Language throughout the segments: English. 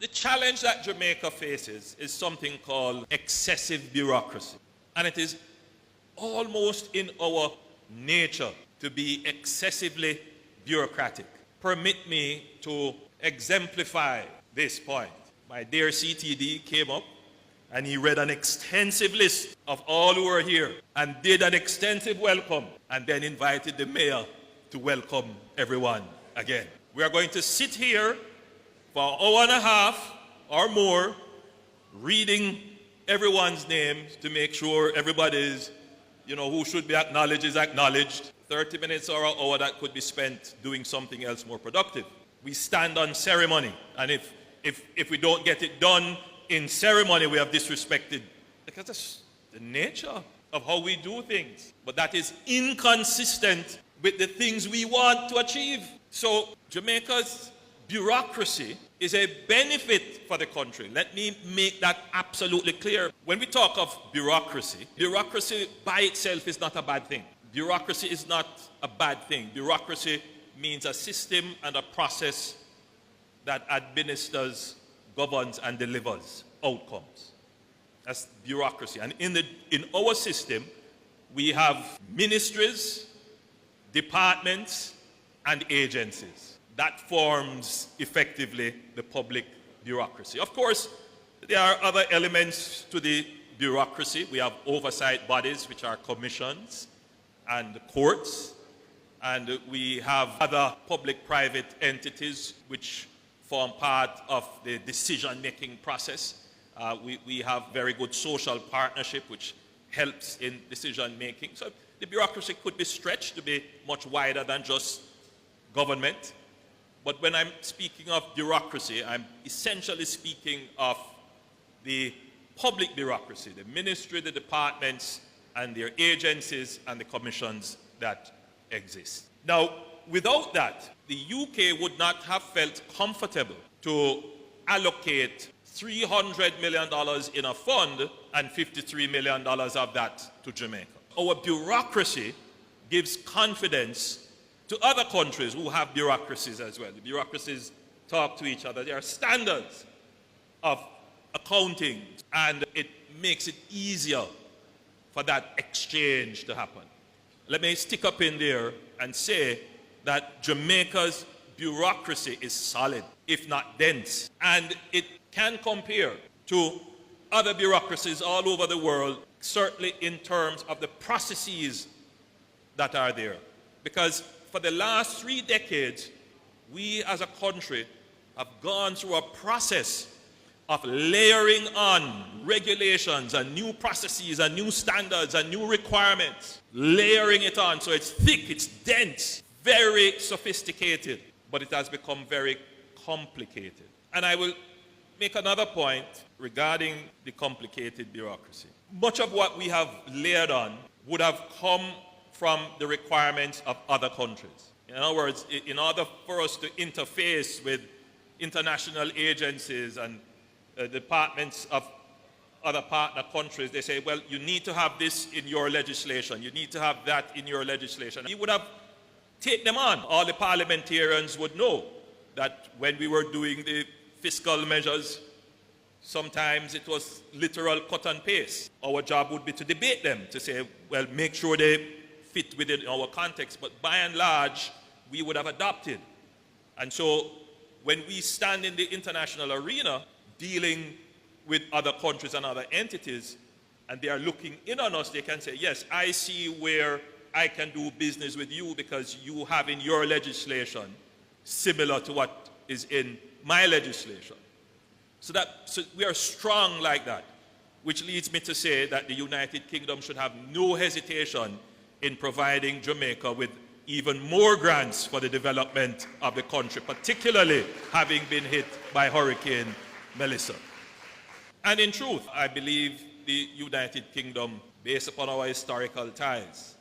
The challenge that Jamaica faces is something called excessive bureaucracy. And it is almost in our nature to be excessively bureaucratic. Permit me to exemplify this point. My dear CTD came up and he read an extensive list of all who were here and did an extensive welcome and then invited the mayor to welcome everyone again. We are going to sit here for an hour and a half or more reading everyone's names to make sure everybody's, who should be acknowledged is acknowledged. 30 minutes or an hour that could be spent doing something else more productive. We stand on ceremony, and if we don't get it done in ceremony, we have disrespected, because that's the nature of how we do things. But that is inconsistent with the things we want to achieve. So Jamaica's bureaucracy is a benefit for the country. Let me make that absolutely clear. When we talk of bureaucracy, bureaucracy by itself is not a bad thing. Bureaucracy is not a bad thing. Bureaucracy means a system and a process that administers, governs, and delivers outcomes. That's bureaucracy. And in our system, we have ministries, departments, and agencies. That forms effectively the public bureaucracy. Of course, there are other elements to the bureaucracy. We have oversight bodies, which are commissions and courts, and we have other public-private entities which form part of the decision-making process. We have very good social partnership which helps in decision-making. So the bureaucracy could be stretched to be much wider than just government. But when I'm speaking of bureaucracy, I'm essentially speaking of the public bureaucracy, the ministry, the departments, and their agencies and the commissions that exist. Now, without that, the UK would not have felt comfortable to allocate $300 million in a fund and $53 million of that to Jamaica. Our bureaucracy gives confidence to other countries who have bureaucracies as well. The bureaucracies talk to each other. There are standards of accounting, and it makes it easier for that exchange to happen. Let me stick up in there and say that Jamaica's bureaucracy is solid, if not dense, and it can compare to other bureaucracies all over the world, certainly in terms of the processes that are there. Because for the last 3 decades, we as a country have gone through a process of layering on regulations and new processes and new standards and new requirements, layering it on so it's thick, it's dense, very sophisticated, but it has become very complicated. And I will make another point regarding the complicated bureaucracy. Much of what we have layered on would have come from the requirements of other countries. In other words, in order for us to interface with international agencies and departments of other partner countries, they say, well, you need to have this in your legislation, you need to have that in your legislation. You would have taken them on. All the parliamentarians would know that when we were doing the fiscal measures, sometimes it was literal cut and paste. Our job would be to debate them, to say, well, make sure they fit within our context, but by and large, we would have adopted. And so when we stand in the international arena dealing with other countries and other entities, and they are looking in on us, they can say, yes, I see where I can do business with you because you have in your legislation similar to what is in my legislation. So we are strong like that, which leads me to say that the United Kingdom should have no hesitation in providing Jamaica with even more grants for the development of the country, particularly having been hit by Hurricane Melissa. And in truth, I believe the United Kingdom, based upon our historical ties,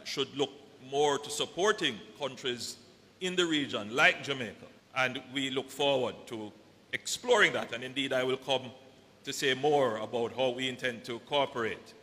should look more to supporting countries in the region like Jamaica. And we look forward to exploring that. And indeed, I will come to say more about how we intend to cooperate.